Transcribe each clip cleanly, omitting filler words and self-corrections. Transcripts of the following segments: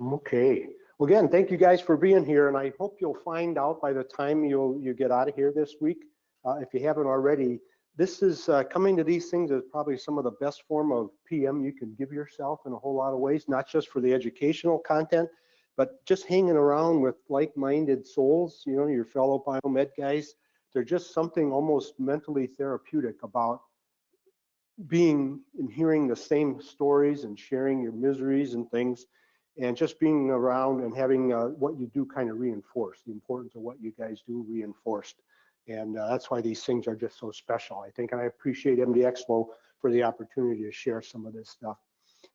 Okay. Well, again, thank you guys for being here, and I hope you'll find out by the time you get out of here this week, if you haven't already, this is coming to these things is probably some of the best form of PM you can give yourself in a whole lot of ways, not just for the educational content, but just hanging around with like-minded souls, you know, your fellow biomed guys. There's just something almost mentally therapeutic about being and hearing the same stories and sharing your miseries and things, and just being around and having what you do kind of reinforced, the importance of what you guys do reinforced. And that's why these things are just so special, I think. And I appreciate MD Expo for the opportunity to share some of this stuff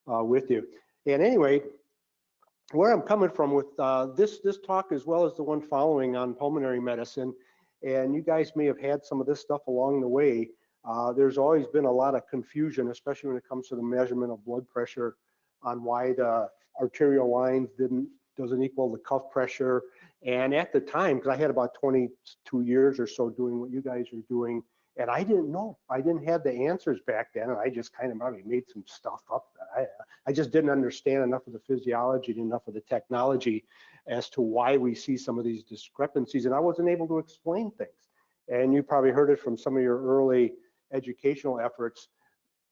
with you. And anyway, where I'm coming from with this talk, as well as the one following on pulmonary medicine, and you guys may have had some of this stuff along the way. There's always been a lot of confusion, especially when it comes to the measurement of blood pressure, on why the arterial lines doesn't equal the cuff pressure. And at the time, because I had about 22 years or so doing what you guys are doing, and I didn't know. I didn't have the answers back then, and I just kind of probably made some stuff up. I just didn't understand enough of the physiology and enough of the technology as to why we see some of these discrepancies, and I wasn't able to explain things. And you probably heard it from some of your early educational efforts.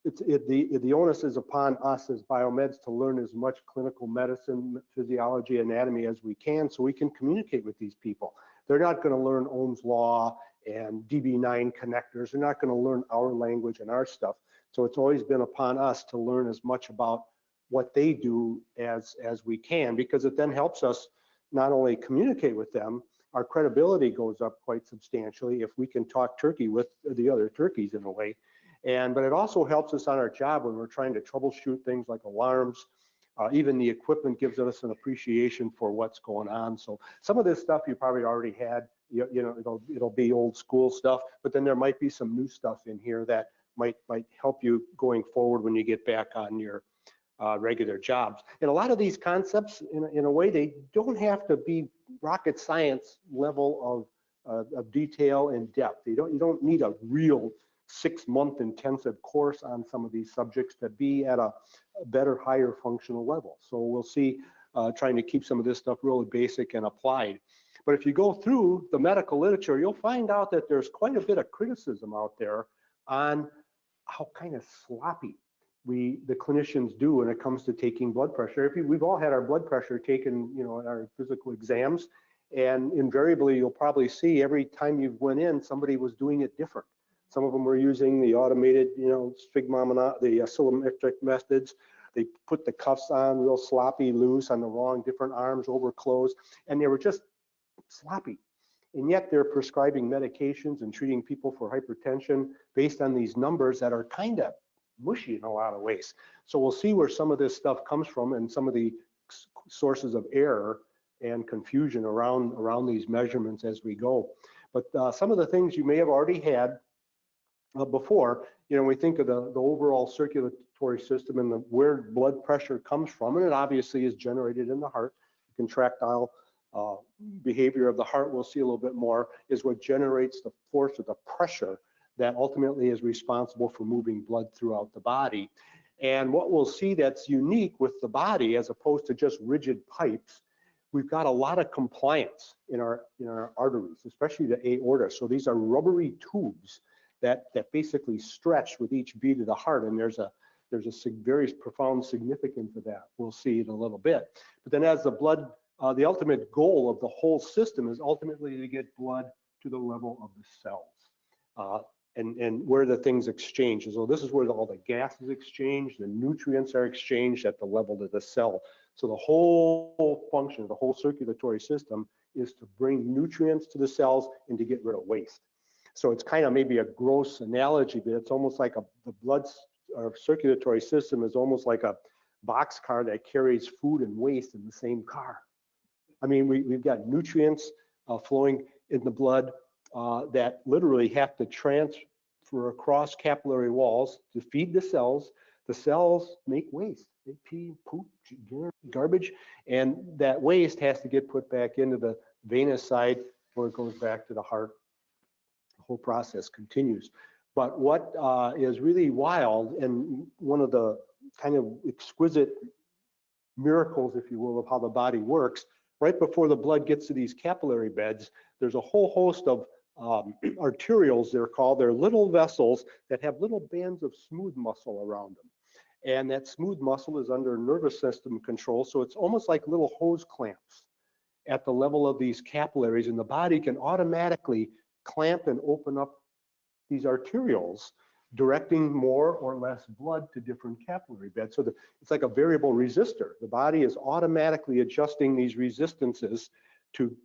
The onus is upon us as biomeds to learn as much clinical medicine, physiology, anatomy as we can, so we can communicate with these people. They're not going to learn Ohm's law and DB9 connectors. They're not going to learn our language and our stuff. So it's always been upon us to learn as much about what they do as we can, because it then helps us not only communicate with them, our credibility goes up quite substantially if we can talk turkey with the other turkeys in a way. But it also helps us on our job when we're trying to troubleshoot things like alarms. Even the equipment gives us an appreciation for what's going on. So some of this stuff you probably already had, you know, it'll be old school stuff, but then there might be some new stuff in here that might help you going forward when you get back on your regular jobs. And a lot of these concepts, in a way, they don't have to be rocket science level of detail and depth. You don't need a real 6-month intensive course on some of these subjects to be at a better, higher functional level. So we'll see, trying to keep some of this stuff really basic and applied. But if you go through the medical literature, you'll find out that there's quite a bit of criticism out there on how kind of sloppy the clinicians do when it comes to taking blood pressure. We've all had our blood pressure taken, you know, in our physical exams, and invariably you'll probably see every time you went in, somebody was doing it different. Some of them were using the automated, you know, the oscillometric methods. They put the cuffs on real sloppy, loose on the wrong, different arms over closed, and they were just sloppy. And yet they're prescribing medications and treating people for hypertension based on these numbers that are kind of mushy in a lot of ways. So we'll see where some of this stuff comes from and some of the sources of error and confusion around these measurements as we go. But some of the things you may have already had before, you know, we think of the overall circulatory system and where blood pressure comes from, and it obviously is generated in the heart. The contractile behavior of the heart, we'll see a little bit more, is what generates the force or the pressure that ultimately is responsible for moving blood throughout the body. And what we'll see that's unique with the body, as opposed to just rigid pipes, we've got a lot of compliance in our arteries, especially the aorta. So these are rubbery tubes that basically stretch with each beat of the heart, and there's a very profound significance of that. We'll see in a little bit. But then as the blood, the ultimate goal of the whole system is ultimately to get blood to the level of the cells. And where the things exchange. So this is where all the gas is exchanged, the nutrients are exchanged at the level of the cell. So the whole function of the whole circulatory system is to bring nutrients to the cells and to get rid of waste. So it's kind of maybe a gross analogy, but it's almost like the blood or circulatory system is almost like a boxcar that carries food and waste in the same car. I mean, we've got nutrients flowing in the blood that literally have to transfer across capillary walls to feed the cells. The cells make waste. They pee, poop, garbage, and that waste has to get put back into the venous side where it goes back to the heart. The whole process continues. But what is really wild, and one of the kind of exquisite miracles, if you will, of how the body works. Right before the blood gets to these capillary beds, there's a whole host of arterioles, they're called. They're little vessels that have little bands of smooth muscle around them. And that smooth muscle is under nervous system control, so it's almost like little hose clamps at the level of these capillaries, and the body can automatically clamp and open up these arterioles, directing more or less blood to different capillary beds. So it's like a variable resistor. The body is automatically adjusting these resistances to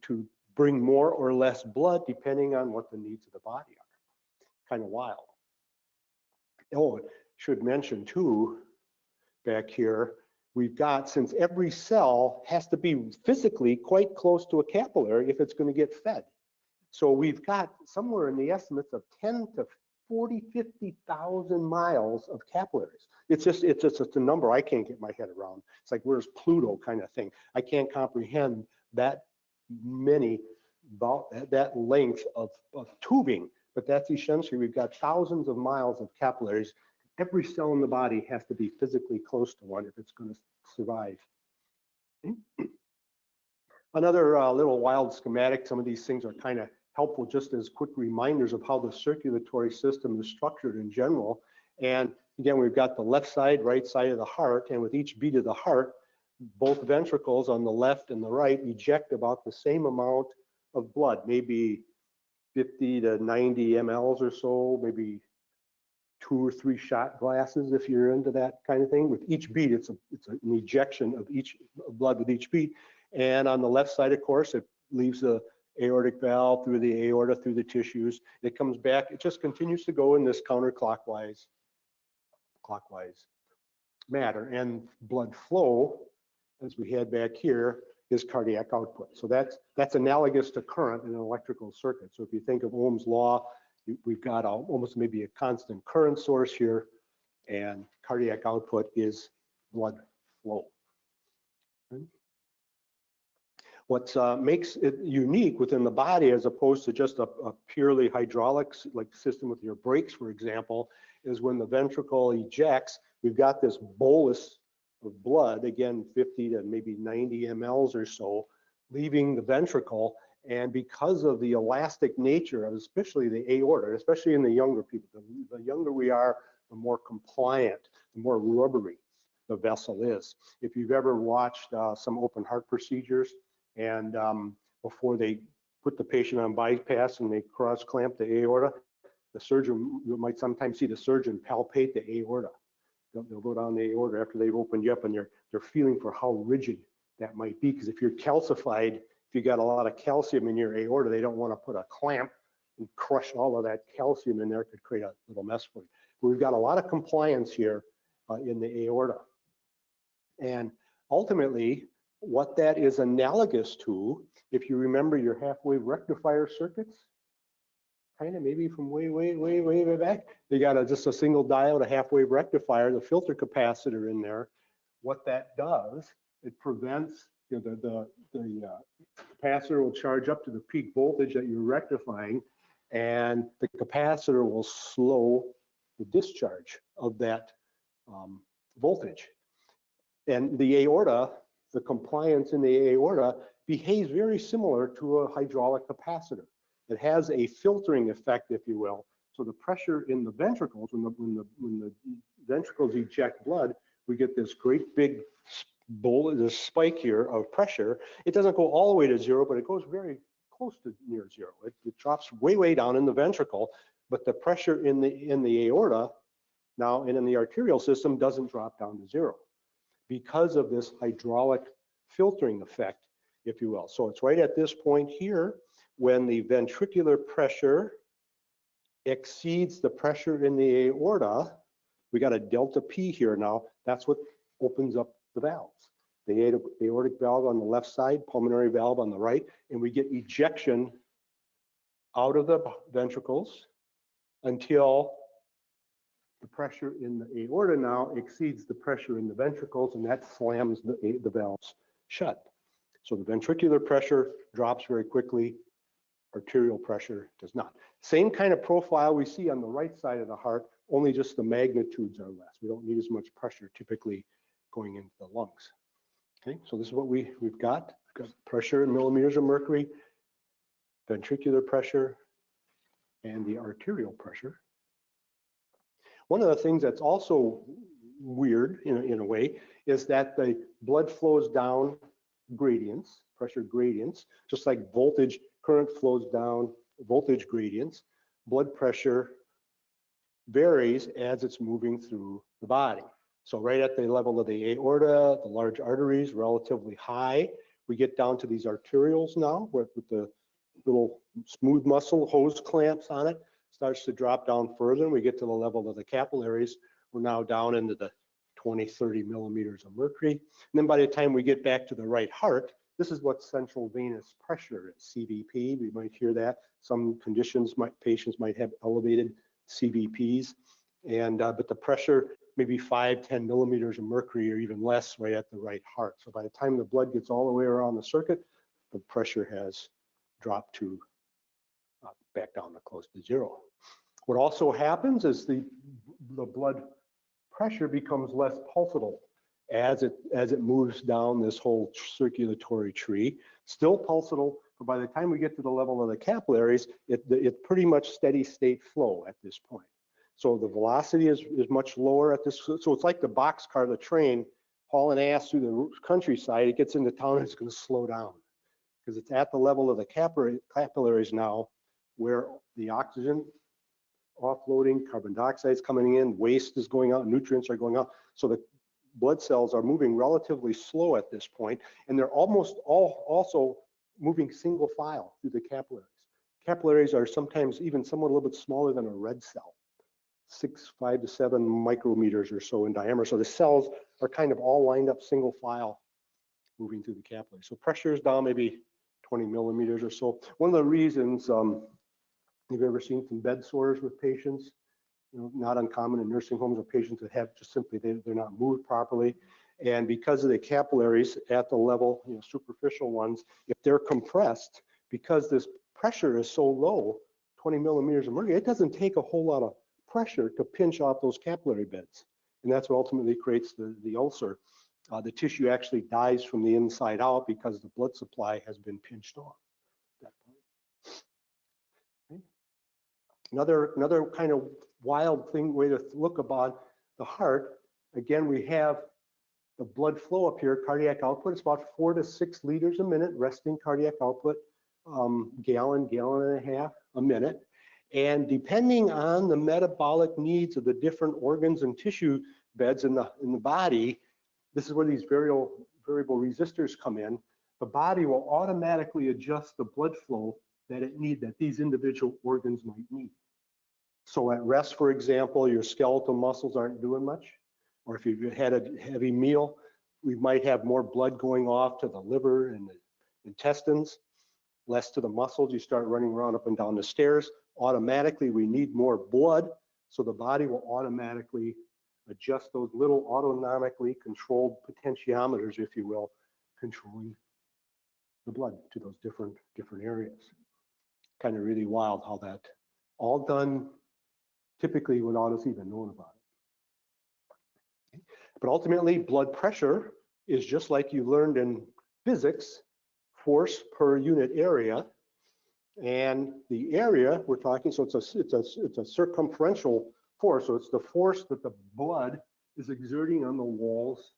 bring more or less blood depending on what the needs of the body are. Kind of wild. Oh, should mention too, back here, we've got, since every cell has to be physically quite close to a capillary if it's going to get fed. So we've got somewhere in the estimates of 10 to 40, 50,000 miles of capillaries. It's just a number I can't get my head around. It's like, where's Pluto kind of thing. I can't comprehend that many, that length of tubing, but that's essentially, we've got thousands of miles of capillaries. Every cell in the body has to be physically close to one if it's going to survive. Another little wild schematic, some of these things are kind of helpful just as quick reminders of how the circulatory system is structured in general. And again, we've got the left side, right side of the heart, and with each beat of the heart, both ventricles on the left and the right eject about the same amount of blood, maybe 50 to 90 mLs or so, maybe 2 or 3 shot glasses if you're into that kind of thing. With each beat, it's an ejection of each blood with each beat. And on the left side, of course, it leaves the aortic valve through the aorta, through the tissues. It comes back. It just continues to go in this counterclockwise manner. And blood flow, as we had back here, is cardiac output. So that's analogous to current in an electrical circuit. So if you think of Ohm's law, we've got almost maybe a constant current source here, and cardiac output is blood flow. What makes it unique within the body, as opposed to just a purely hydraulic like system with your brakes, for example, is when the ventricle ejects, we've got this bolus of blood, again 50 to maybe 90 mLs or so, leaving the ventricle. And because of the elastic nature of especially the aorta, especially in the younger people, the younger we are, the more compliant, the more rubbery the vessel is. If you've ever watched some open heart procedures, and before they put the patient on bypass and they cross clamp the aorta, the surgeon, you might sometimes see the surgeon palpate the aorta. They'll go down the aorta after they've opened you up, and they're feeling for how rigid that might be, because if you're calcified, if you got a lot of calcium in your aorta, they don't want to put a clamp and crush all of that calcium in there. It could create a little mess for you. But we've got a lot of compliance here in the aorta. And ultimately, what that is analogous to, if you remember your half-wave rectifier circuits, kind of maybe from way back, they got just a single diode, a half-wave rectifier, the filter capacitor in there. What that does, it prevents, you know, the capacitor will charge up to the peak voltage that you're rectifying, and the capacitor will slow the discharge of that voltage. And the aorta, the compliance in the aorta behaves very similar to a hydraulic capacitor. It has a filtering effect, if you will. So the pressure in the ventricles, when the ventricles eject blood, we get this great big this spike here of pressure. It doesn't go all the way to zero, but it goes very close to near zero. It drops way down in the ventricle, but the pressure in the aorta now and in the arterial system doesn't drop down to zero, because of this hydraulic filtering effect, if you will. So it's right at this point here, when the ventricular pressure exceeds the pressure in the aorta, we got a delta P here now. That's what opens up the valves. The aortic valve on the left side, pulmonary valve on the right, and we get ejection out of the ventricles until the pressure in the aorta now exceeds the pressure in the ventricles, and that slams the valves shut. So the ventricular pressure drops very quickly, arterial pressure does not. Same kind of profile we see on the right side of the heart, only just the magnitudes are less. We don't need as much pressure typically going into the lungs. Okay, so this is what we've got. We've got pressure in millimeters of mercury, ventricular pressure, and the arterial pressure. One of the things that's also weird in a way is that the blood flows down gradients, pressure gradients, just like voltage, current flows down voltage gradients. Blood pressure varies as it's moving through the body. So right at the level of the aorta, the large arteries, relatively high. We get down to these arterioles now with the little smooth muscle hose clamps on it, starts to drop down further, and we get to the level of the capillaries. We're now down into the 20, 30 millimeters of mercury. And then by the time we get back to the right heart, this is what central venous pressure is, CVP. We might hear that. Some conditions, patients might have elevated CVPs, and but the pressure maybe 5, 10 millimeters of mercury or even less right at the right heart. So by the time the blood gets all the way around the circuit, the pressure has dropped to back down to close to zero. What also happens is the blood pressure becomes less pulsatile as it moves down this whole circulatory tree. Still pulsatile, but by the time we get to the level of the capillaries, it's pretty much steady state flow at this point. So the velocity is much lower at this. So it's like the boxcar, the train, hauling ass through the countryside. It gets into town and it's going to slow down because it's at the level of the capillaries now, where the oxygen offloading, carbon dioxide is coming in, waste is going out, nutrients are going out. So the blood cells are moving relatively slow at this point, and they're almost all also moving single file through the capillaries. Capillaries are sometimes even somewhat a little bit smaller than a red cell, 5 to 7 micrometers or so in diameter. So the cells are kind of all lined up single file moving through the capillaries. So pressure is down maybe 20 millimeters or so. One of the reasons, you've ever seen some bed sores with patients, not uncommon in nursing homes or patients that have just simply, they're not moved properly. And because of the capillaries at the level, superficial ones, if they're compressed, because this pressure is so low, 20 millimeters of mercury, it doesn't take a whole lot of pressure to pinch off those capillary beds. And that's what ultimately creates the ulcer. The tissue actually dies from the inside out because the blood supply has been pinched off at that point. Okay. Another kind of wild way to look about the heart, again, we have the blood flow up here, cardiac output. It's about 4 to 6 liters a minute, resting cardiac output, gallon and a half a minute. And depending on the metabolic needs of the different organs and tissue beds in the body, this is where these variable resistors come in. The body will automatically adjust the blood flow that these individual organs might need. So at rest, for example, your skeletal muscles aren't doing much, or if you've had a heavy meal, we might have more blood going off to the liver and the intestines, less to the muscles. You start running around up and down the stairs. Automatically, we need more blood, so the body will automatically adjust those little autonomically controlled potentiometers, if you will, controlling the blood to those different areas. Kind of really wild how that all done typically without us even knowing about it. But ultimately, blood pressure is just like you learned in physics, force per unit area. And the area we're talking, so it's a circumferential force. So it's the force that the blood is exerting on the walls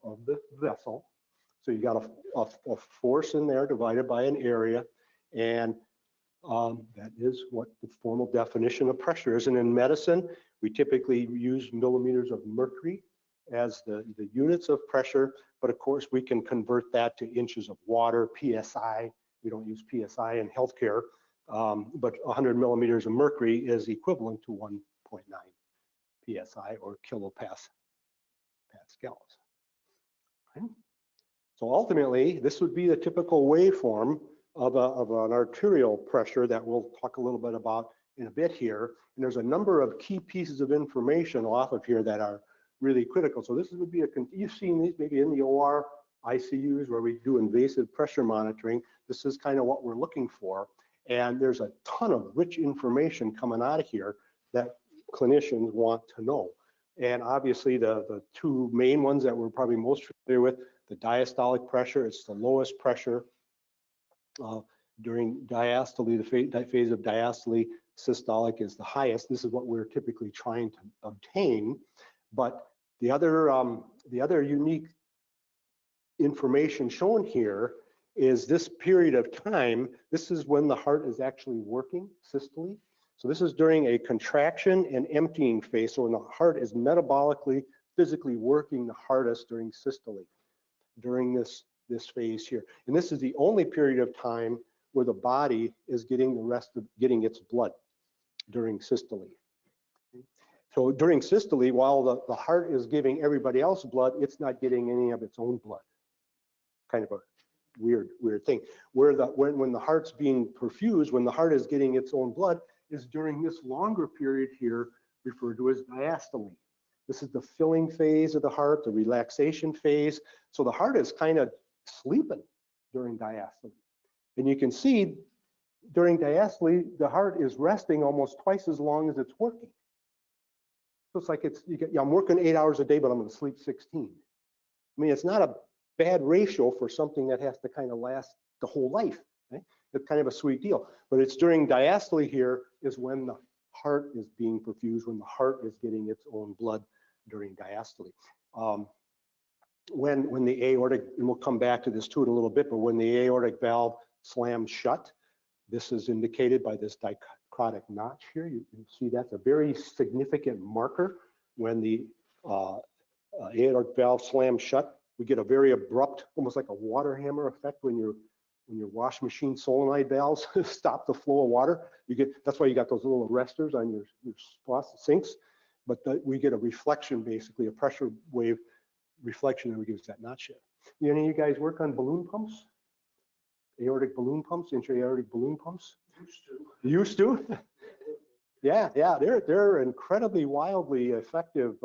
of the vessel. So you got a force in there divided by an area, and that is what the formal definition of pressure is. And in medicine, we typically use millimeters of mercury as the units of pressure, but of course we can convert that to inches of water, PSI. We don't use PSI in healthcare, but 100 millimeters of mercury is equivalent to 1.9 PSI or kilopascals. Okay. So ultimately, this would be the typical waveform of an arterial pressure that we'll talk a little bit about in a bit here. And there's a number of key pieces of information off of here that are really critical. So this would be you've seen these maybe in the OR, ICUs where we do invasive pressure monitoring. This is kind of what we're looking for. And there's a ton of rich information coming out of here that clinicians want to know. And obviously the two main ones that we're probably most familiar with, the diastolic pressure. It's the lowest pressure during diastole, the phase of diastole. Systolic is the highest. This is what we're typically trying to obtain. But the other unique information shown here is this period of time. This is when the heart is actually working, systole. So this is during a contraction and emptying phase. So when the heart is metabolically, physically working the hardest during systole, during this phase here. And this is the only period of time where the body is getting getting its blood during systole. So during systole, while the heart is giving everybody else blood, it's not getting any of its own blood. Kind of a weird thing. When the heart's being perfused, when the heart is getting its own blood, is during this longer period here referred to as diastole. This is the filling phase of the heart, the relaxation phase. So the heart is kind of sleeping during diastole. And you can see during diastole, the heart is resting almost twice as long as it's working. So it's like I'm working 8 hours a day, but I'm going to sleep 16. I mean, it's not a bad ratio for something that has to kind of last the whole life. Right? It's kind of a sweet deal. But it's during diastole here is when the heart is being perfused, when the heart is getting its own blood during diastole. When the aortic, and we'll come back to this too in a little bit, but when the aortic valve slams shut, this is indicated by this dichrotic notch here. You can see that's a very significant marker. When the aortic valve slams shut, we get a very abrupt, almost like a water hammer effect when your wash machine solenoid valves stop the flow of water. That's why you got those little arresters on your sinks. But we get a reflection, basically a pressure wave reflection, and we gives that notch here. Any of you guys work on balloon pumps? Aortic balloon pumps, intra-aortic balloon pumps? Used to? Yeah, they're incredibly wildly effective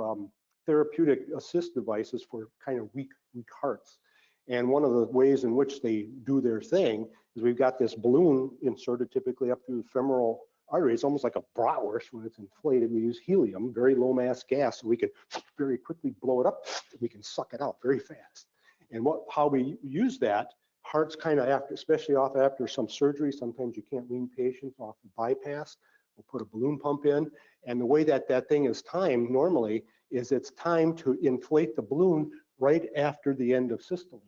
therapeutic assist devices for kind of weak hearts. And one of the ways in which they do their thing is we've got this balloon inserted typically up through the femoral artery. It's almost like a bratwurst when it's inflated. We use helium, very low mass gas, so we can very quickly blow it up. We can suck it out very fast. And how we use that, hearts kind of after, especially after some surgery, sometimes you can't wean patients off of bypass. We'll put a balloon pump in. And the way that thing is timed normally is it's timed to inflate the balloon right after the end of systole.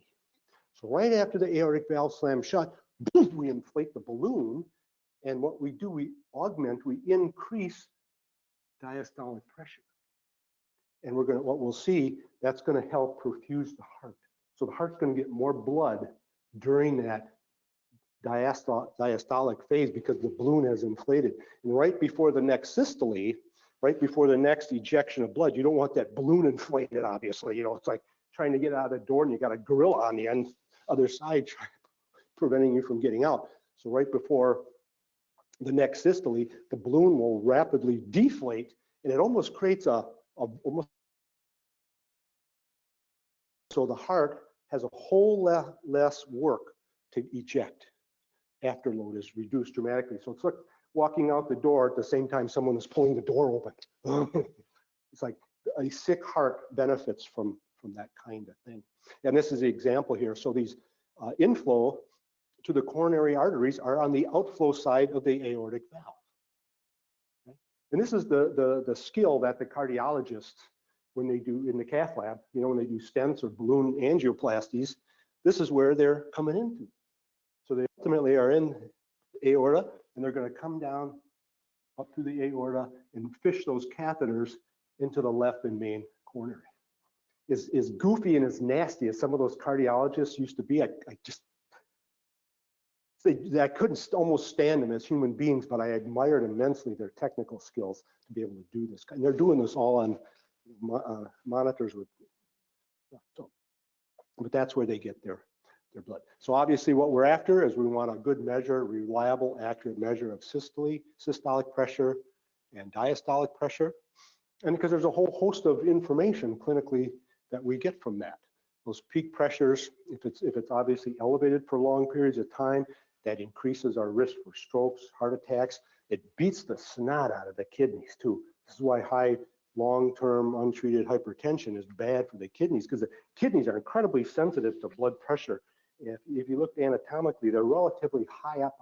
So right after the aortic valve slams shut, boom, we inflate the balloon. And what we do, we increase diastolic pressure. And what we'll see, that's going to help perfuse the heart. So the heart's going to get more blood during that diastolic phase because the balloon has inflated. And right before the next systole, right before the next ejection of blood, you don't want that balloon inflated, obviously. You know, it's like trying to get out of the door and you got a gorilla on the other side preventing you from getting out. So right before the next systole, the balloon will rapidly deflate, and it almost creates almost, so the heart has a whole less work to eject. Afterload is reduced dramatically. So it's like walking out the door at the same time someone is pulling the door open. It's like a sick heart benefits from that kind of thing. And this is the example here. So these inflow to the coronary arteries are on the outflow side of the aortic valve. Okay? And this is the skill that the cardiologists, when they do in the cath lab, you know, when they do stents or balloon angioplasties, this is where they're coming into. So they ultimately are in aorta, and they're going to come down up through the aorta and fish those catheters into the left and main coronary. As goofy and as nasty as some of those cardiologists used to be, I couldn't almost stand them as human beings, but I admired immensely their technical skills to be able to do this. And they're doing this all on monitors with, but that's where they get their blood. So obviously what we're after is we want a good measure, reliable, accurate measure of systolic pressure and diastolic pressure. And because there's a whole host of information clinically that we get from that. Those peak pressures, if it's obviously elevated for long periods of time, that increases our risk for strokes, heart attacks. It beats the snot out of the kidneys too. This is why high long-term untreated hypertension is bad for the kidneys because the kidneys are incredibly sensitive to blood pressure. If you look anatomically, they're relatively high up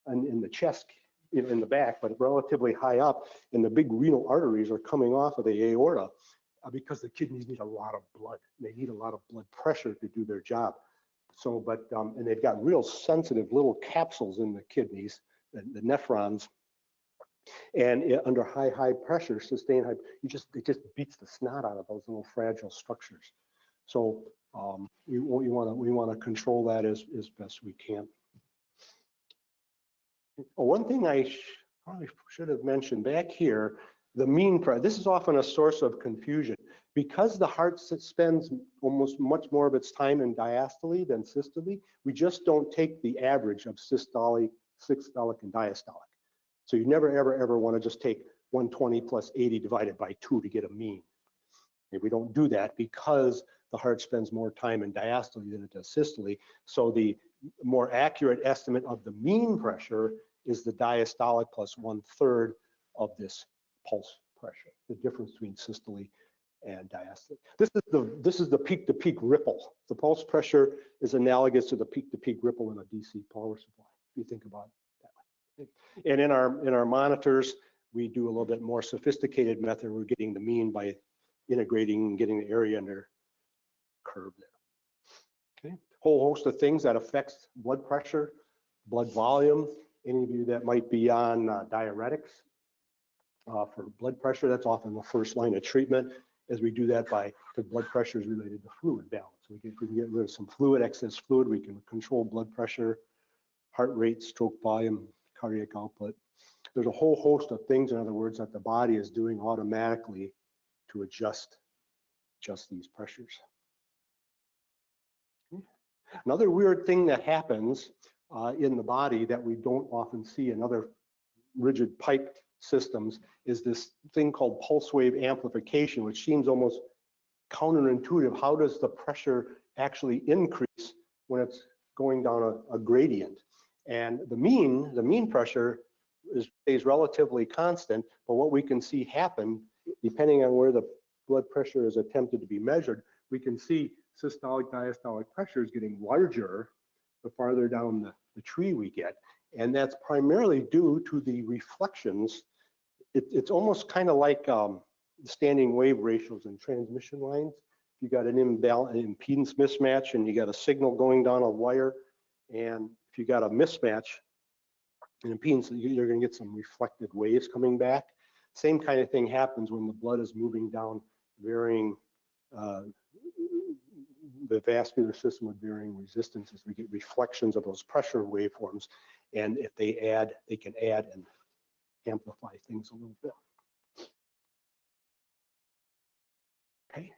in the chest, in the back, but relatively high up, and the big renal arteries are coming off of the aorta because the kidneys need a lot of blood. They need a lot of blood pressure to do their job. So, and they've got real sensitive little capsules in the kidneys, the nephrons, and under high pressure, sustained high, it just beats the snot out of those little fragile structures. So we want to control that as best we can. One thing I probably should have mentioned back here, the mean pressure. This is often a source of confusion because the heart spends almost much more of its time in diastole than systole. We just don't take the average of systolic, and diastolic. So you never ever want to just take 120 plus 80 divided by 2 to get a mean. And we don't do that because the heart spends more time in diastole than it does systole. So the more accurate estimate of the mean pressure is the diastolic plus 1/3 of this pulse pressure, the difference between systole and diastole. This is the peak-to-peak ripple. The pulse pressure is analogous to the peak-to-peak ripple in a DC power supply, if you think about it that way. And in our monitors, we do a little bit more sophisticated method. We're getting the mean by integrating and getting the area under curve there. Okay, whole host of things that affects blood pressure, blood volume. Any of you that might be on diuretics for blood pressure, that's often the first line of treatment, as we do that because blood pressure is related to fluid balance. If we can get rid of some fluid, excess fluid, we can control blood pressure, heart rate, stroke volume, cardiac output. There's a whole host of things, in other words, that the body is doing automatically to adjust these pressures. Another weird thing that happens in the body that we don't often see in other rigid pipe systems is this thing called pulse wave amplification, which seems almost counterintuitive. How does the pressure actually increase when it's going down a gradient? And the mean pressure stays relatively constant, but what we can see happen, depending on where the blood pressure is attempted to be measured, we can see systolic, diastolic pressures getting larger the farther down the tree we get. And that's primarily due to the reflections. It's almost kind of like standing wave ratios in transmission lines. If you got an impedance mismatch and you got a signal going down a wire, and if you got a mismatch in impedance, you're going to get some reflected waves coming back. Same kind of thing happens when the blood is moving down varying the vascular system with varying resistances. We get reflections of those pressure waveforms, and if they can add and amplify things a little bit. Okay,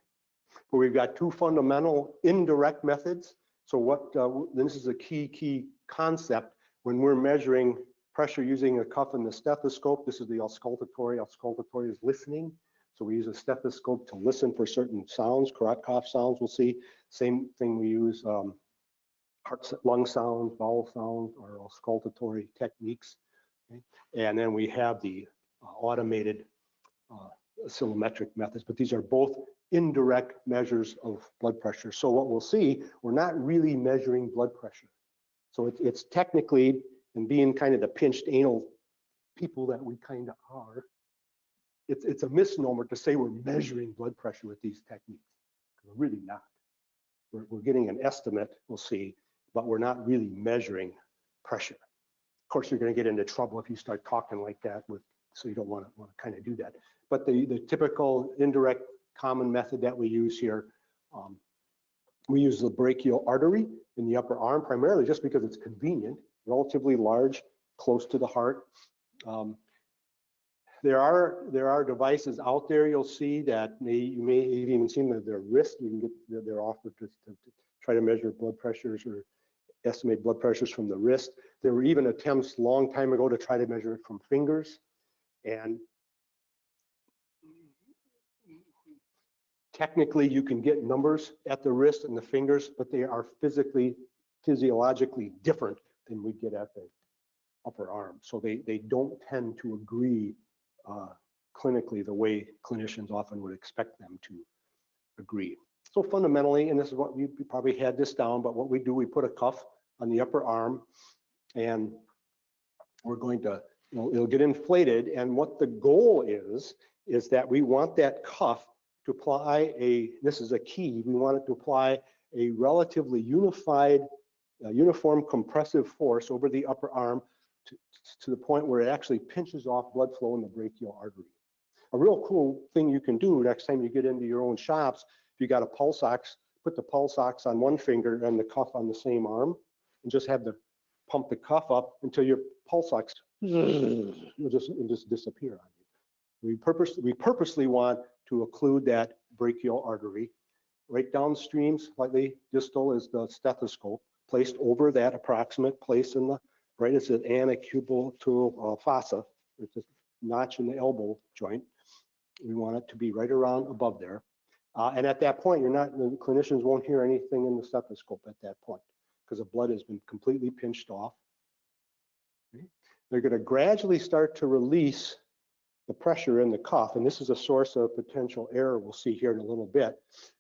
but we've got two fundamental indirect methods. So this is a key concept when we're measuring pressure using a cuff and the stethoscope. This is the auscultatory. Auscultatory is listening. So we use a stethoscope to listen for certain sounds, Korotkoff sounds we'll see. Same thing we use heart, lung sounds, bowel sounds, or auscultatory techniques. Okay? And then we have the automated oscillometric methods, but these are both indirect measures of blood pressure. So what we'll see, we're not really measuring blood pressure. So it's technically, and being kind of the pinched anal people that we kind of are, it's a misnomer to say we're measuring blood pressure with these techniques. We're really not. We're getting an estimate, we'll see, but we're not really measuring pressure. Of course, you're going to get into trouble if you start talking like that, so you don't want to kind of do that. But the typical indirect common method that we use here, we use the brachial artery in the upper arm, primarily just because it's convenient, relatively large, close to the heart. There are devices out there you'll see that you may have even seen their wrist. You can get they're offered to try to measure blood pressures or estimate blood pressures from the wrist. There were even attempts a long time ago to try to measure it from fingers, and technically you can get numbers at the wrist and the fingers, but they are physiologically different than we get at the upper arm. So they don't tend to agree clinically the way clinicians often would expect them to agree. So fundamentally, and this is what you probably had this down, but what we do, we put a cuff on the upper arm, and we're going to, it'll get inflated. And what the goal is that we want that cuff to apply this is a key, we want it to apply a relatively unified, uniform compressive force over the upper arm to the point where it actually pinches off blood flow in the brachial artery. A real cool thing you can do next time you get into your own shops, if you got a pulse ox, put the pulse ox on one finger and the cuff on the same arm, and just have to pump the cuff up until your pulse ox will just disappear on you. We purposely want to occlude that brachial artery. Right downstream, slightly distal, is the stethoscope, placed over that approximate place in the right. It's an antecubital fossa. It's a notch in the elbow joint. We want it to be right around above there. And at that point, the clinicians won't hear anything in the stethoscope at that point because the blood has been completely pinched off. Okay. They're going to gradually start to release the pressure in the cuff, and this is a source of potential error we'll see here in a little bit,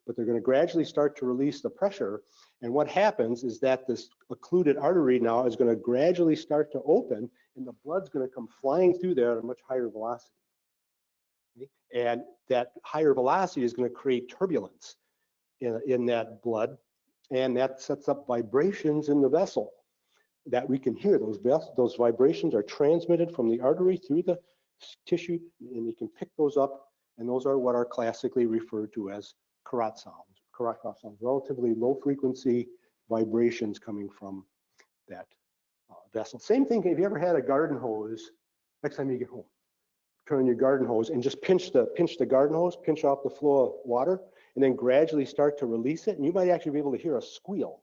but they're going to gradually start to release the pressure. And what happens is that this occluded artery now is going to gradually start to open, and the blood's going to come flying through there at a much higher velocity. Okay? And that higher velocity is going to create turbulence in that blood, and that sets up vibrations in the vessel that we can hear. Those vibrations are transmitted from the artery through the tissue, and you can pick those up, and those are what are classically referred to as Karat sounds. Karat sounds, relatively low frequency vibrations coming from that vessel. Same thing, if you ever had a garden hose, next time you get home, turn on your garden hose and just pinch the garden hose, pinch off the flow of water, and then gradually start to release it, and you might actually be able to hear a squeal.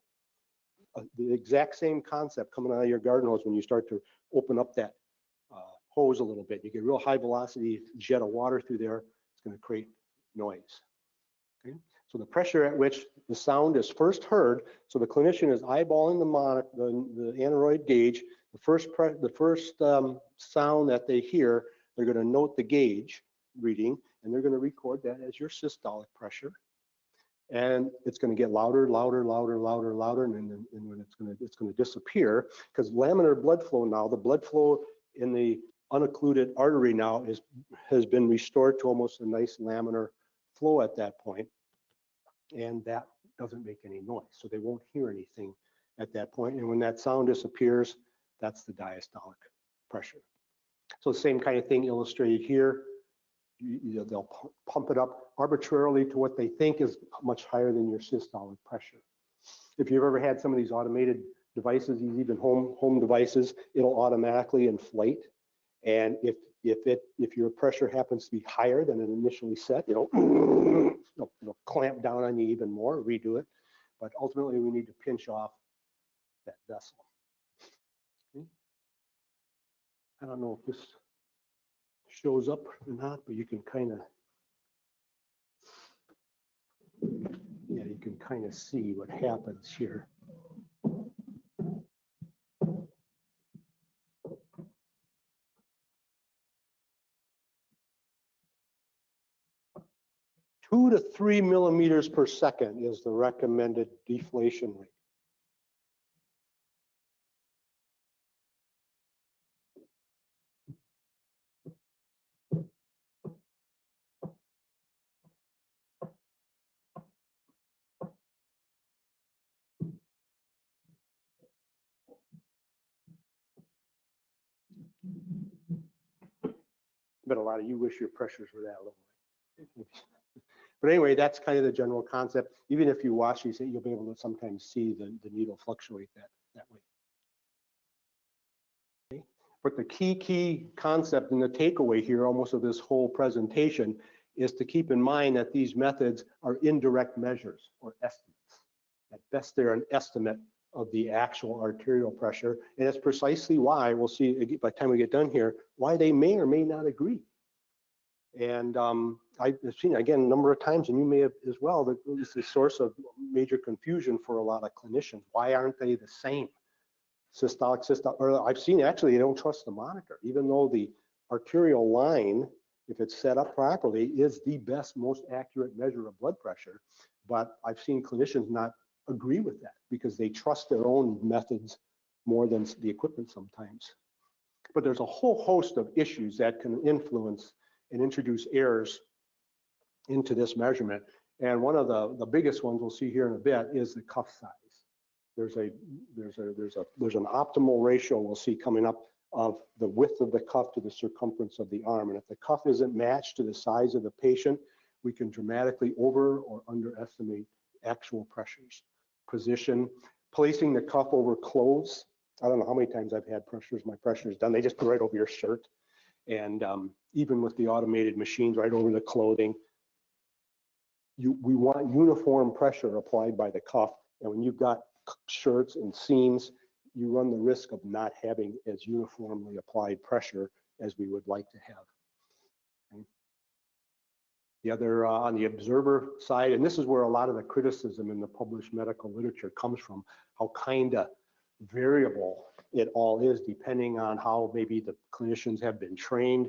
The exact same concept coming out of your garden hose when you start to open up that hose a little bit. You get real high velocity jet of water through there. It's going to create noise. Okay? So the pressure at which the sound is first heard, so the clinician is eyeballing the aneroid gauge. The first sound that they hear, they're going to note the gauge reading, and they're going to record that as your systolic pressure. And it's going to get louder, louder, louder, louder, louder, and when it's going to disappear, because laminar blood flow now, the blood flow in the unoccluded artery now has been restored to almost a nice laminar flow at that point, and that doesn't make any noise, so they won't hear anything at that point. And when that sound disappears, that's the diastolic pressure. So the same kind of thing illustrated here. They'll pump it up arbitrarily to what they think is much higher than your systolic pressure. If you've ever had some of these automated devices, even home devices, it'll automatically inflate. And if your pressure happens to be higher than it initially set, it'll clamp down on you even more, redo it. But ultimately, we need to pinch off that vessel. Okay. I don't know if this shows up or not, but you can kind of, you can kind of see what happens here. Two to 3 millimeters per second is the recommended deflation rate. But a lot of you wish your pressures were that low. But anyway, that's kind of the general concept. Even if you watch these, you'll be able to sometimes see the needle fluctuate that way. Okay. But the key concept and the takeaway here almost of this whole presentation is to keep in mind that these methods are indirect measures or estimates. At best, they're an estimate of the actual arterial pressure, and that's precisely why we'll see by the time we get done here why they may or may not agree. And I've seen again a number of times, and you may have as well, that this is a source of major confusion for a lot of clinicians. Why aren't they the same? Systolic, or I've seen actually they don't trust the monitor, even though the arterial line if it's set up properly, is the best, most accurate measure of blood pressure. But I've seen clinicians not agree with that because they trust their own methods more than the equipment sometimes. But there's a whole host of issues that can influence and introduce errors into this measurement. And one of the biggest ones we'll see here in a bit is the cuff size. There's an optimal ratio we'll see coming up of the width of the cuff to the circumference of the arm. And if the cuff isn't matched to the size of the patient, we can dramatically over or underestimate actual pressures. Position, placing the cuff over clothes. I don't know how many times I've had my pressures done. They just put right over your shirt. And even with the automated machines right over the clothing, we want uniform pressure applied by the cuff. And when you've got shirts and seams, you run the risk of not having as uniformly applied pressure as we would like to have. Okay. The other, on the observer side, and this is where a lot of the criticism in the published medical literature comes from, how kind of variable it all is depending on how maybe the clinicians have been trained.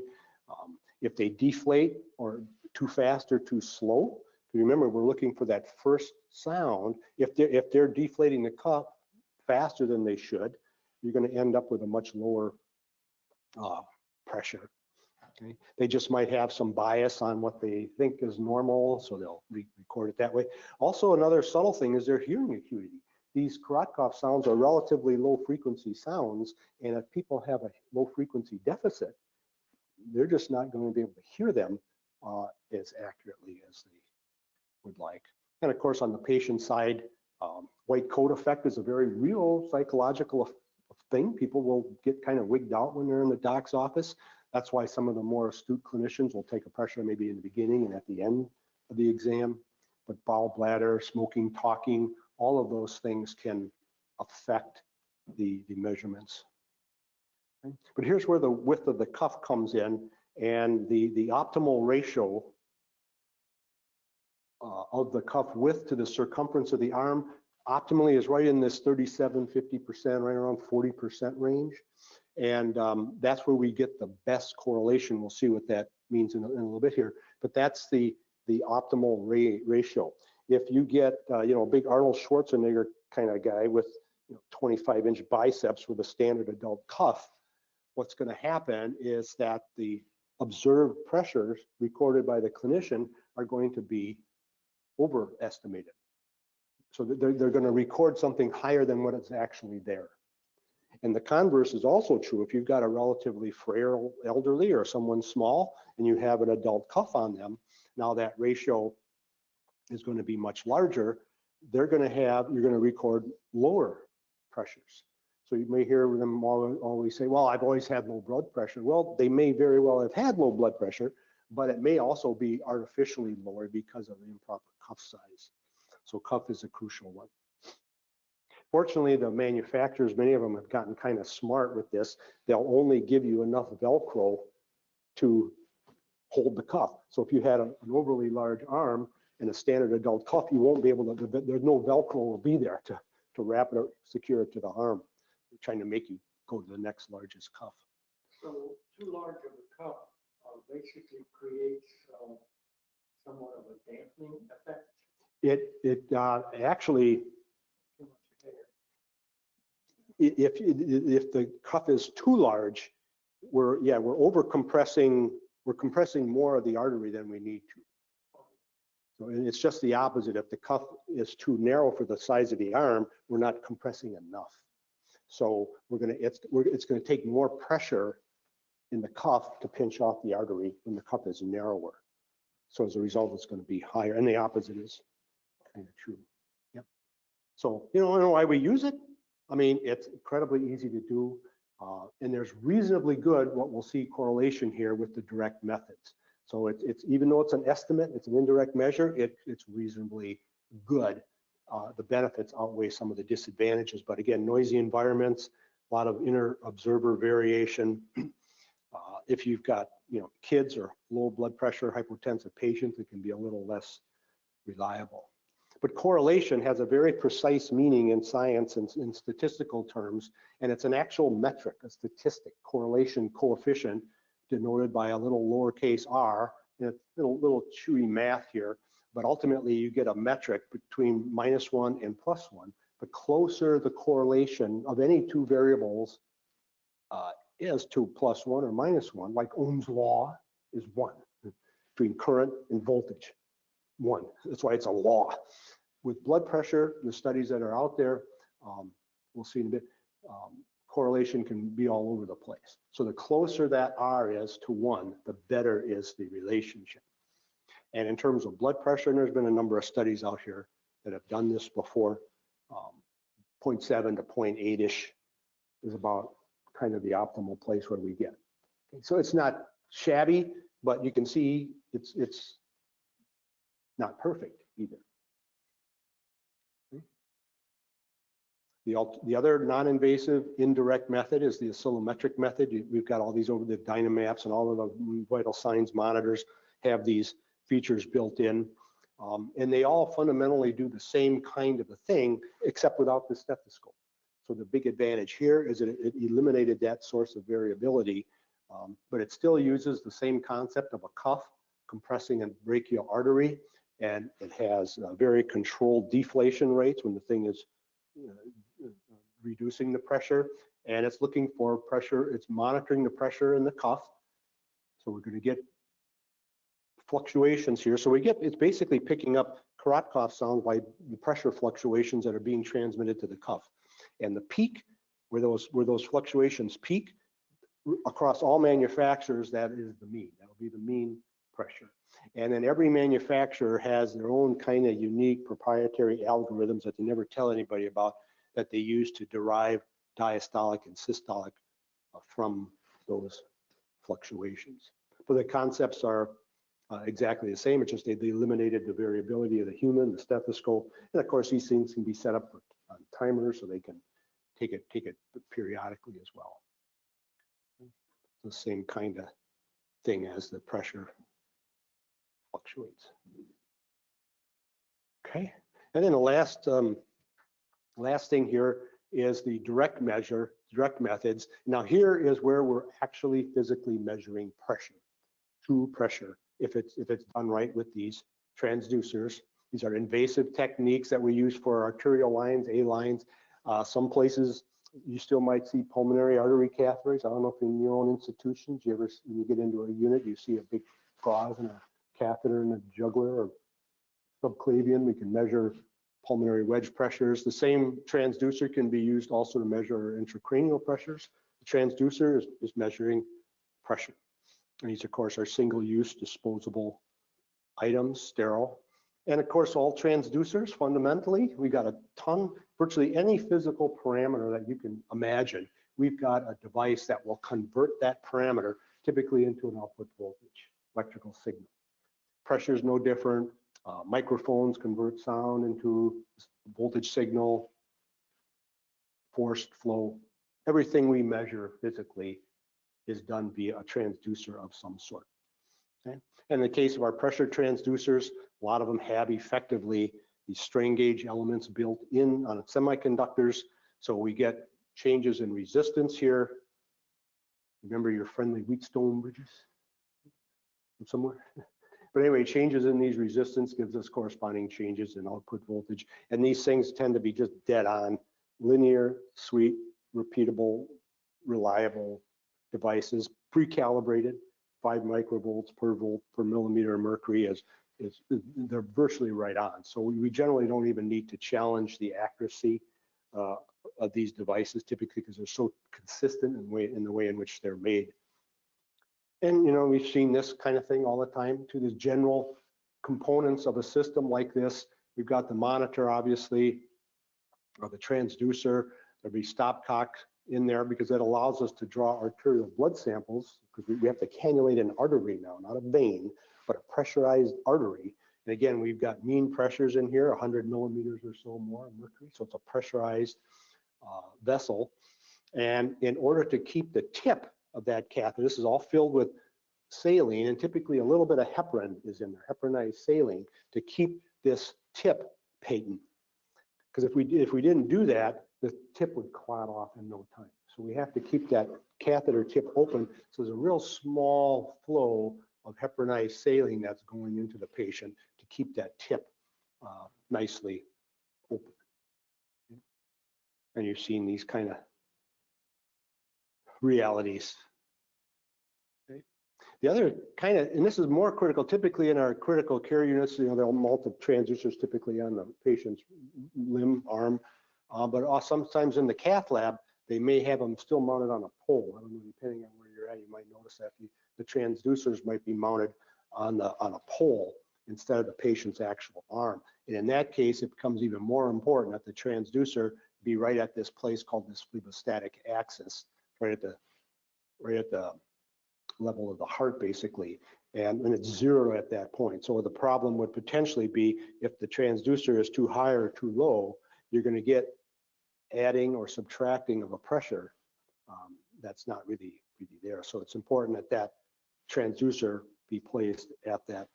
If they deflate or too fast or too slow, remember we're looking for that first sound. If they're deflating the cuff faster than they should, you're going to end up with a much lower pressure. Okay. They just might have some bias on what they think is normal, so they'll record it that way. Also, another subtle thing is their hearing acuity. These carotid cough sounds are relatively low frequency sounds, and if people have a low frequency deficit, they're just not going to be able to hear them as accurately as they would like. And of course, on the patient side, white coat effect is a very real psychological thing. People will get kind of wigged out when they're in the doc's office. That's why some of the more astute clinicians will take a pressure maybe in the beginning and at the end of the exam. But bowel bladder, smoking, talking, all of those things can affect the measurements. Okay. But here's where the width of the cuff comes in, and the optimal ratio of the cuff width to the circumference of the arm optimally is right in this 37, 50%, right around 40% range. And that's where we get the best correlation. We'll see what that means in a little bit here, but that's the optimal ratio. If you get a big Arnold Schwarzenegger kind of guy with 25-inch biceps with a standard adult cuff, what's going to happen is that the observed pressures recorded by the clinician are going to be overestimated. So they're going to record something higher than what is actually there. And the converse is also true. If you've got a relatively frail elderly or someone small and you have an adult cuff on them, now that ratio is going to be much larger. You're going to record lower pressures. So you may hear them always say, well, I've always had low blood pressure. Well, they may very well have had low blood pressure, but it may also be artificially lower because of the improper cuff size. So cuff is a crucial one. Fortunately, the manufacturers, many of them have gotten kind of smart with this. They'll only give you enough Velcro to hold the cuff. So if you had an overly large arm and a standard adult cuff, you won't be able to, there's no Velcro will be there to wrap it or secure it to the arm. They're trying to make you go to the next largest cuff. So too large of a cuff basically creates somewhat of a dampening effect? It actually, if the cuff is too large, we're over compressing. We're compressing more of the artery than we need to. So it's just the opposite. If the cuff is too narrow for the size of the arm, we're not compressing enough. So it's going to take more pressure in the cuff to pinch off the artery when the cuff is narrower. So as a result, it's going to be higher, and the opposite is kind of true. Yep. So you know why we use it? I mean, it's incredibly easy to do, and there's reasonably good what we'll see correlation here with the direct methods. So it's even though it's an estimate, it's an indirect measure, it's reasonably good. The benefits outweigh some of the disadvantages, but again, noisy environments, a lot of inter-observer variation. If you've got kids or low blood pressure, hypotensive patients, it can be a little less reliable. But correlation has a very precise meaning in science and in statistical terms, and it's an actual metric, a statistic, correlation coefficient, denoted by a little lowercase r, and a little chewy math here, but ultimately you get a metric between -1 and +1. The closer the correlation of any two variables is to +1 or -1, like Ohm's law is 1, between current and voltage, 1. That's why it's a law. With blood pressure, the studies that are out there, we'll see in a bit, correlation can be all over the place. So the closer that R is to 1, the better is the relationship. And in terms of blood pressure, and there's been a number of studies out here that have done this before, 0.7 to 0.8-ish is about kind of the optimal place where we get. Okay, so it's not shabby, but you can see it's not perfect either. The other non-invasive indirect method is the oscillometric method. We've got all these over the Dynamaps, and all of the vital signs monitors have these features built in. And they all fundamentally do the same kind of a thing, except without the stethoscope. So the big advantage here is that it eliminated that source of variability, but it still uses the same concept of a cuff compressing a brachial artery, and it has very controlled deflation rates when the thing is reducing the pressure, and it's looking for pressure. It's monitoring the pressure in the cuff. So we're going to get fluctuations here. So it's basically picking up Korotkov sounds by the pressure fluctuations that are being transmitted to the cuff. And the peak, where those fluctuations peak, across all manufacturers, that is the mean. That'll be the mean pressure. And then every manufacturer has their own kind of unique proprietary algorithms that they never tell anybody about, that they use to derive diastolic and systolic from those fluctuations. But the concepts are exactly the same. It's just they eliminated the variability of the human, the stethoscope, and of course these things can be set up on timers so they can take it periodically as well. The same kind of thing as the pressure fluctuates. Okay, and then the last thing here is the direct methods. Now here is where we're actually physically measuring pressure, true pressure, if it's done right with these transducers. These are invasive techniques that we use for arterial lines, A lines. Some places you still might see pulmonary artery catheters. I don't know if in your own institutions, when you get into a unit, you see a big gauze and a catheter and a jugular or subclavian. We can measure pulmonary wedge pressures. The same transducer can be used also to measure intracranial pressures. The transducer is measuring pressure. And these, of course, are single-use disposable items, sterile. And of course, all transducers, fundamentally, we've got a ton, virtually any physical parameter that you can imagine, we've got a device that will convert that parameter typically into an output voltage, electrical signal. Pressure is no different. Microphones convert sound into voltage signal, forced flow. Everything we measure physically is done via a transducer of some sort. Okay? In the case of our pressure transducers, a lot of them have effectively these strain gauge elements built in on semiconductors. So we get changes in resistance here. Remember your friendly Wheatstone bridges from somewhere? But anyway, changes in these resistance gives us corresponding changes in output voltage. And these things tend to be just dead on, linear, sweet, repeatable, reliable devices, pre-calibrated, 5 microvolts per volt per millimeter of mercury they're virtually right on. So we generally don't even need to challenge the accuracy of these devices, typically because they're so consistent in the way in which they're made. And we've seen this kind of thing all the time to the general components of a system like this. We've got the monitor, obviously, or the transducer. There'll be stopcock in there because that allows us to draw arterial blood samples, because we have to cannulate an artery now, not a vein, but a pressurized artery. And again, we've got mean pressures in here, 100 millimeters or so more of mercury. So it's a pressurized vessel. And in order to keep the tip of that catheter, this is all filled with saline, and typically a little bit of heparin is in there, heparinized saline, to keep this tip patent. Because if we didn't do that, the tip would clot off in no time. So we have to keep that catheter tip open. So there's a real small flow of heparinized saline that's going into the patient to keep that tip nicely open. And you're seeing these kind of realities. Okay. The other kind of, and this is more critical, typically in our critical care units, you know, they'll multiple transducers typically on the patient's limb, arm, but sometimes in the cath lab, they may have them still mounted on a pole. I don't know, depending on where you're at, you might notice that the transducers might be mounted on a pole instead of the patient's actual arm. And in that case, it becomes even more important that the transducer be right at this place called this phlebostatic axis, right at the level of the heart, basically, and it's zero at that point. So the problem would potentially be if the transducer is too high or too low, you're going to get adding or subtracting of a pressure that's not really there. So it's important that that transducer be placed at that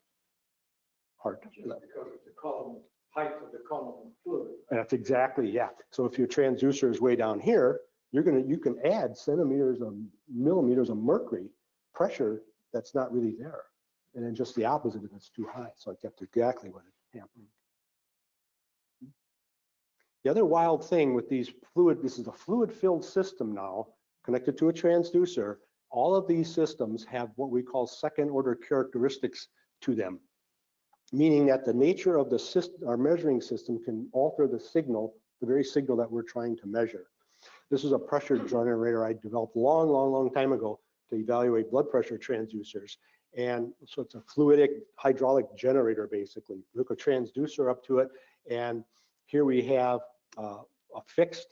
heart level. Because of the column, height of the column of fluid. That's exactly, yeah. So if your transducer is way down here, you can add centimeters of millimeters of mercury pressure that's not really there. And then just the opposite if it's too high. So that's exactly what is happening. The other wild thing with these this is a fluid-filled system now, connected to a transducer. All of these systems have what we call second-order characteristics to them, meaning that the nature of the system, our measuring system, can alter the signal, the very signal that we're trying to measure. This is a pressure generator I developed long time ago to evaluate blood pressure transducers. And so it's a fluidic hydraulic generator, basically. Hook a transducer up to it, and here we have a fixed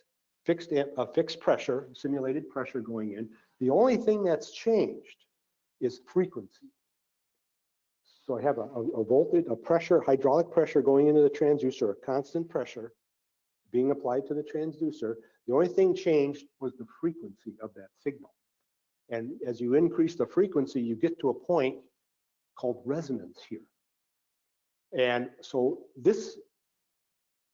pressure, simulated pressure going in. The only thing that's changed is frequency. So I have a voltage, a pressure, hydraulic pressure going into the transducer, a constant pressure being applied to the transducer. The only thing changed was the frequency of that signal. And as you increase the frequency, you get to a point called resonance here. And so this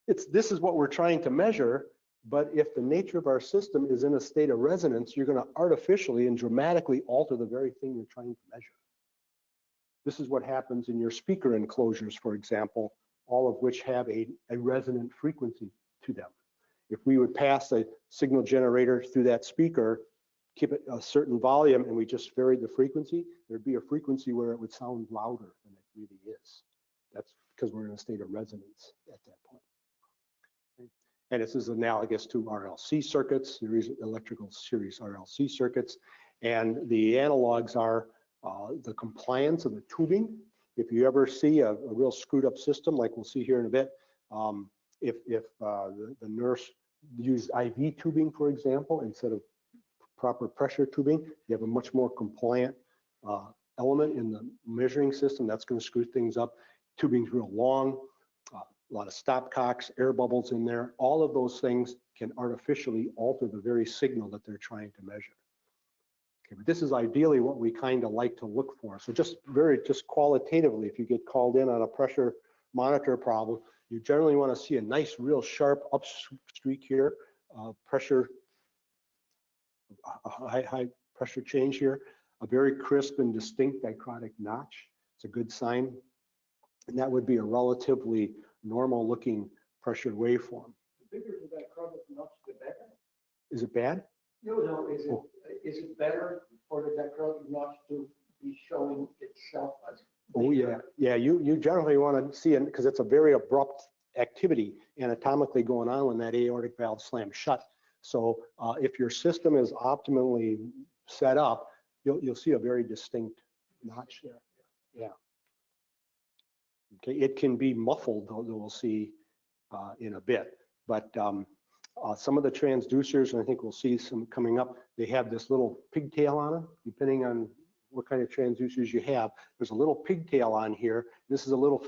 is what we're trying to measure, but if the nature of our system is in a state of resonance, you're going to artificially and dramatically alter the very thing you're trying to measure. This is what happens in your speaker enclosures, for example, all of which have a resonant frequency to them. If we would pass a signal generator through that speaker, keep it a certain volume, and we just varied the frequency, there'd be a frequency where it would sound louder than it really is. That's because we're in a state of resonance at that point. Okay. And this is analogous to RLC circuits, electrical series RLC circuits, and the analogs are the compliance of the tubing. If you ever see a real screwed up system, like we'll see here in a bit, if the nurse used IV tubing, for example, instead of proper pressure tubing, you have a much more compliant element in the measuring system. That's going to screw things up. Tubing's real long, a lot of stopcocks, air bubbles in there. All of those things can artificially alter the very signal that they're trying to measure. Okay, but this is ideally what we kind of like to look for. So just qualitatively, if you get called in on a pressure monitor problem, you generally want to see a nice, real sharp up streak here, pressure, a high pressure change here, a very crisp and distinct dichrotic notch. It's a good sign. And that would be a relatively normal looking pressure waveform. The bigger the dichrotic notch, the better. Is it bad? No, is it better for the dichrotic notch to be showing itself as bigger? Oh yeah, yeah. You generally want to see it because it's a very abrupt activity anatomically going on when that aortic valve slams shut. So if your system is optimally set up, you'll see a very distinct notch there. Yeah. Okay, it can be muffled, though we'll see in a bit. But some of the transducers, and I think we'll see some coming up, they have this little pigtail on them, depending on what kind of transducers you have. There's a little pigtail on here. This is a little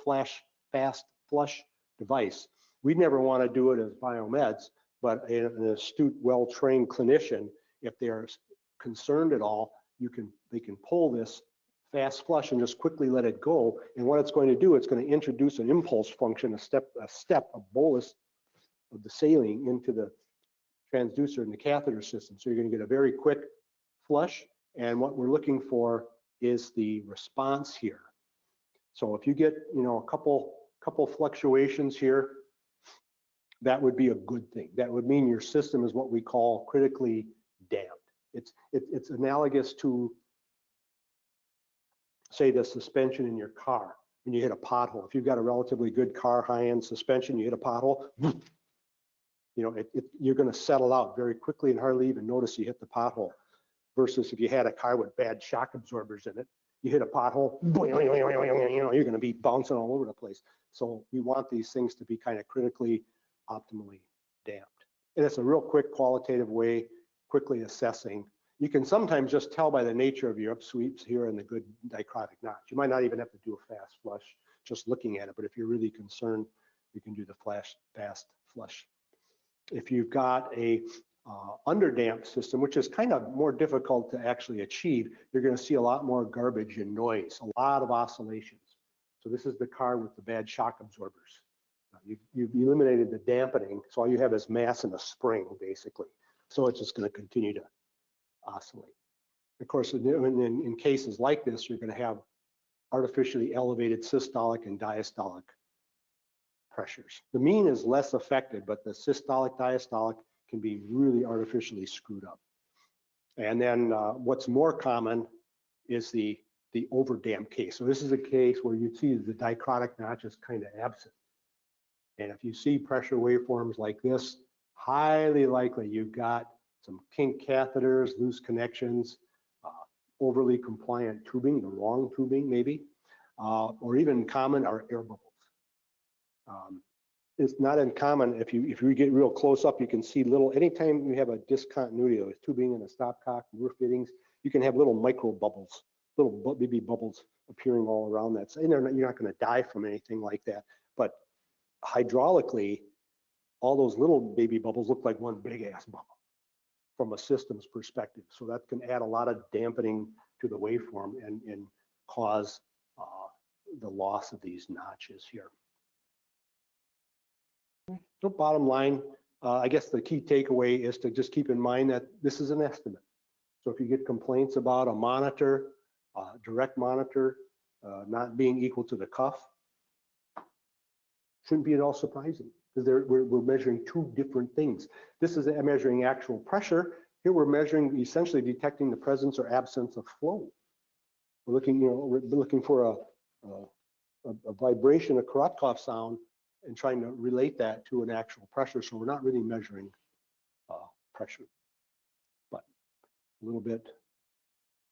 fast flush device. We'd never want to do it as biomeds, but an astute, well-trained clinician, if they're concerned at all, they can pull this fast flush and just quickly let it go. And what it's going to do, it's going to introduce an impulse function, a bolus of the saline into the transducer in the catheter system. So you're going to get a very quick flush, and what we're looking for is the response here. So if you get, you know, a couple fluctuations here, that would be a good thing. That would mean your system is what we call critically damped. It's analogous to, say, the suspension in your car when you hit a pothole. If you've got a relatively good car, high-end suspension, you hit a pothole, you know, you're going to settle out very quickly and hardly even notice you hit the pothole. Versus if you had a car with bad shock absorbers in it, you hit a pothole, you know, you're going to be bouncing all over the place. So we want these things to be kind of critically, optimally damped. And it's a real quick qualitative way, quickly assessing. You can sometimes just tell by the nature of your upsweeps here and the good dicrotic notch. You might not even have to do a fast flush just looking at it, but if you're really concerned, you can do the fast flush. If you've got a underdamped system, which is kind of more difficult to actually achieve, you're going to see a lot more garbage and noise, a lot of oscillations. So this is the car with the bad shock absorbers. You've eliminated the dampening, so all you have is mass and a spring, basically. So it's just going to continue to oscillate. Of course, in cases like this, you're going to have artificially elevated systolic and diastolic pressures. The mean is less affected, but the systolic, diastolic can be really artificially screwed up. And then what's more common is the overdamped case. So this is a case where you see the dicrotic notch is kind of absent. And if you see pressure waveforms like this, highly likely you've got some kink catheters, loose connections, overly compliant tubing, the wrong tubing maybe, or even common are air bubbles. It's not uncommon, if you get real close up, you can see little, anytime you have a discontinuity of tubing and a stopcock, roof fittings, you can have little micro bubbles, little baby bubbles appearing all around that. So you're not going to die from anything like that, but hydraulically, all those little baby bubbles look like one big ass bubble from a systems perspective. So that can add a lot of dampening to the waveform and cause the loss of these notches here. So bottom line, I guess the key takeaway is to just keep in mind that this is an estimate. So if you get complaints about a monitor, direct monitor, not being equal to the cuff, shouldn't be at all surprising because we're measuring two different things. This is measuring actual pressure. Here we're measuring, essentially detecting the presence or absence of flow. We're looking, you know, we're looking for a vibration, a Korotkov sound, and trying to relate that to an actual pressure. So we're not really measuring pressure, but a little bit.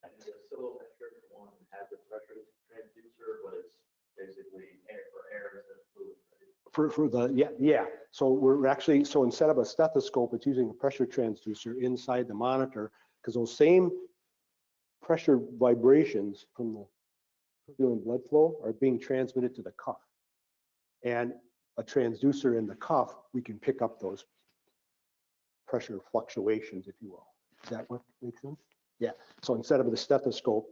And the oscillometric one has a pressure transducer, but it's basically air for air instead of fluid. For the, yeah. So we're actually, so instead of a stethoscope, it's using a pressure transducer inside the monitor, because those same pressure vibrations from the turbulent blood flow are being transmitted to the cuff. And a transducer in the cuff, we can pick up those pressure fluctuations, if you will. Does that make sense? Yeah. So instead of the stethoscope,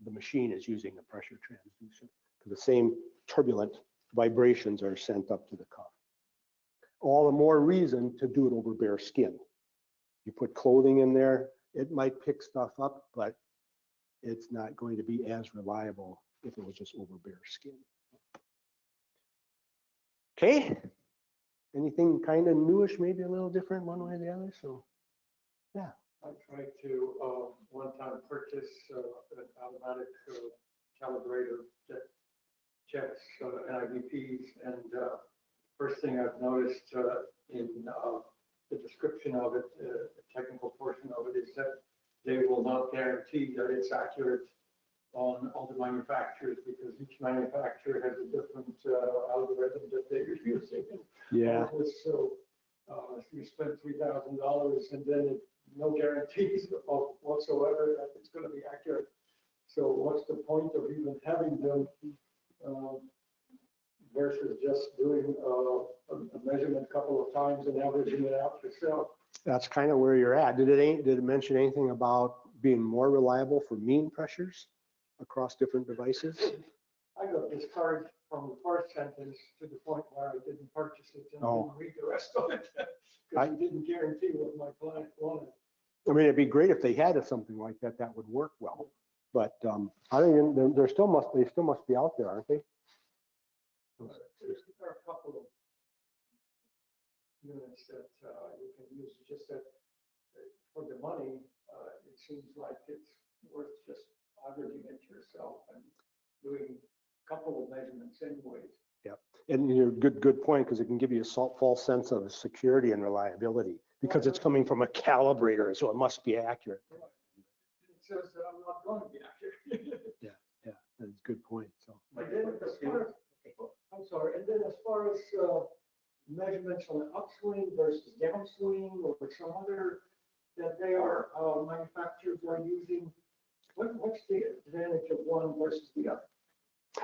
the machine is using a pressure transducer because the same turbulent vibrations are sent up to the cuff. All the more reason to do it over bare skin. You put clothing in there, it might pick stuff up, but it's not going to be as reliable if it was just over bare skin. Okay, anything kind of newish, maybe a little different one way or the other, so yeah. I tried to one time purchase an automatic calibrator that checks NIBPs, and first thing I've noticed in the description of it, the technical portion of it, is that they will not guarantee that it's accurate on all the manufacturers, because each manufacturer has a different algorithm that they're using. Yeah. So if you spend $3,000 and then no guarantees of whatsoever that it's going to be accurate. So what's the point of even having them versus just doing a measurement a couple of times and averaging it out yourself? That's kind of where you're at. Did it mention anything about being more reliable for mean pressures across different devices? I got this card from the first sentence to the point where I didn't purchase it and Oh. didn't read the rest of it. Because I didn't guarantee what my client wanted. I mean, it'd be great if they had something like that that would work well. But I don't even, they still must be out there, aren't they? There are a couple of units that you can use, just that for the money, it seems like it's worth just averaging it yourself and doing a couple of measurements anyways. And you're good point, because it can give you a false sense of security and reliability because it's coming from a calibrator, so it must be accurate. Right. It says that I'm not going to be accurate. Yeah, that's a good point. So And then as far as, I'm sorry, and then as far as measurements on the upswing versus downswing or some other that they are manufacturers are using, what's the advantage of one versus the other?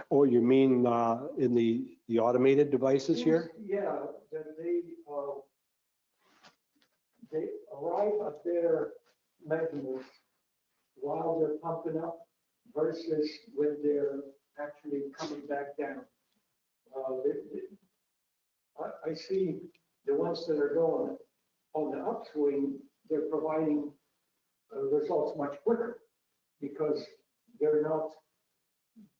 oh, you mean in the automated devices here? Yeah, that they arrive at their measurements while they're pumping up versus when they're actually coming back down. I see the ones that are going on the upswing, they're providing results much quicker because they're not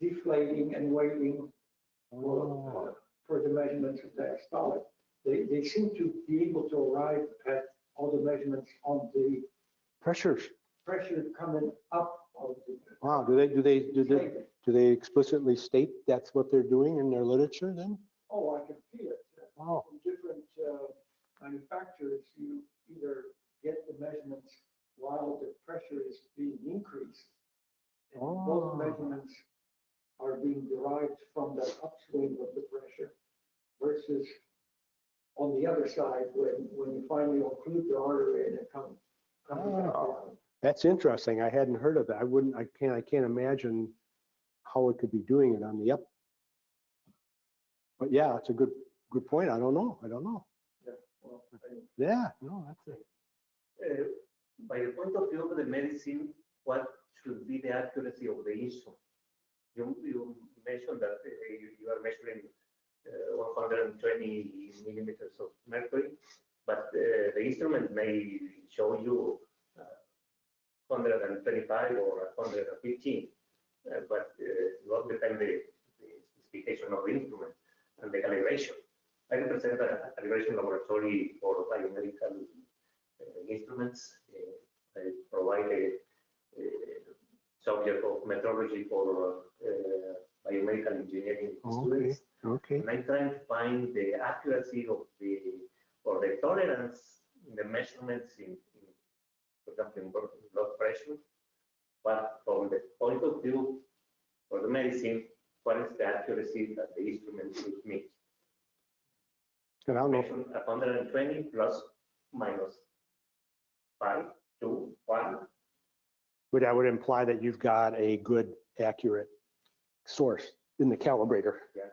deflating and waiting for the measurements of diastolic. They seem to be able to arrive at all the measurements on the Pressures. pressure coming up of the. Wow. Do they explicitly state that's what they're doing in their literature then? Oh, I can feel it. Wow. From different manufacturers, you either get the measurements while the pressure is being increased. And both measurements are being derived from the upswing of the pressure versus on the other side when you finally occlude the artery and it comes back down. That's interesting. I hadn't heard of that. I can't imagine how it could be doing it on the up. But yeah, it's a good point. I don't know. Yeah, well, Yeah, no, that's it. By the point of view of the medicine, what should be the accuracy of the instrument? You mentioned that you are measuring 120 millimeters of mercury, but the instrument may show you 125 or 115, but it all depends the specification of the instrument and the calibration. I represent a calibration laboratory for biomedical instruments. I provide a subject of metrology for biomedical engineering students. Okay. And I'm trying to find the accuracy of the tolerance in the measurements in for example, in blood pressure. But from the point of view for the medicine, what is the accuracy that the instrument should meet? And I don't know. 120 plus minus 5, 2, 1. But that would imply that you've got a good, accurate source in the calibrator. Yeah,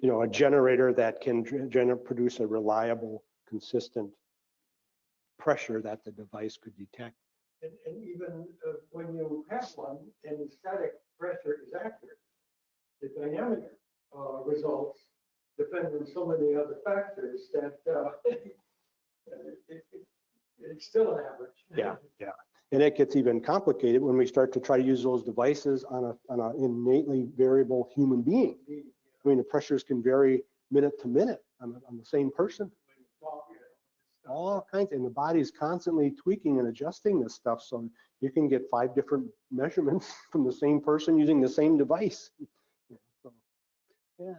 You know, a generator that can produce a reliable, consistent pressure that the device could detect. And even when you have one and static pressure is accurate, the dynamic results depend on so many other factors that it's still an average. Yeah. And it gets even complicated when we start to try to use those devices on an innately variable human being. I mean, the pressures can vary minute to minute on the same person. All kinds, and the body's constantly tweaking and adjusting this stuff, so you can get 5 different measurements from the same person using the same device. So, yeah.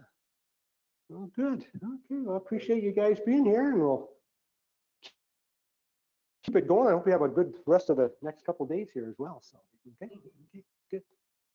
Well, good. Okay. Well, I appreciate you guys being here, and we'll keep it going. I hope you have a good rest of the next couple of days here as well. So, okay.